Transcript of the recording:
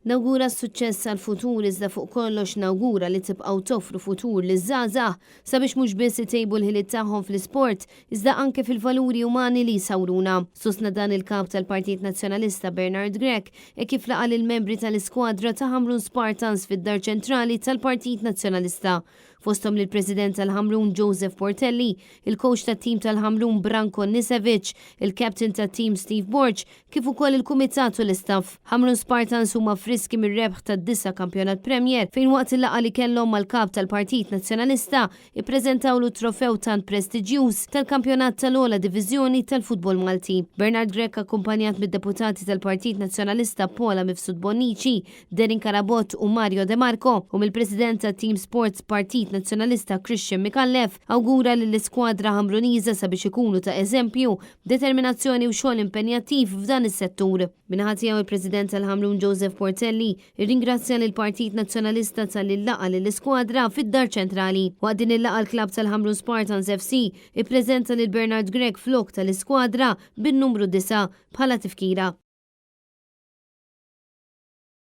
Nawgura s-suċċess għal-futur iżda fuq kollox nawgura li tibqgħu toffru futur li żgħażagħ sabiex mhux biss itejbu l-ħiliet tagħhom fl-isport iżda anke fil-valuri umani li jsawruna. Susna dan il-kap tal-Partit Nazzjonalista Bernard Grech kif laqa lill-membri tal-iskwadra ta' Hamrun Spartans fid-dar ċentrali tal-Partit Nazzjonalista. Fosthom lill President tal-Hamrun Joseph Portelli, il-coach tat-tim tal-Hamrun Branko Nisevic, il-captain tat-tim Steve Borch, kif ukoll il-kumitat u l-istaff. Hamrun Spartans huma friski mir-rebħ tad-9 kampjonat Premier fejn waqt il-laqgħa li kellhom mal-kap tal-Partit Nazzjonalista ippreżentawlu trofew tant prestiġjuż tal-kampjonat tal-ogħla diviżjoni tal-futbol Malti. Bernard Grech akkumpanjat mid-deputati tal-Partit Nazzjonalista Paula Mifsud Bonnici, Derin Karabot u Mario De Marco u mill-President tat-Team Sports Partit Nazzjonalista Christian Mikallef awgura lill-iskwadra Hamruniża sabiex ikunu ta' eżempju, determinazzjoni u xogħol impenjattiv f'dan is-settur. Minħat tiegħu il-President tal-Hamrun Joseph Portelli irringrazzja lill-Partit Nazzjonalista tal-laqa lill-iskwadra fid-dar ċentrali. Waqt din il-laqa l-klabb tal-Hamrun Spartans FC ippreżenta lil Bernard Grech flok tal-iskwadra bin-numru 9 bħala tifkira.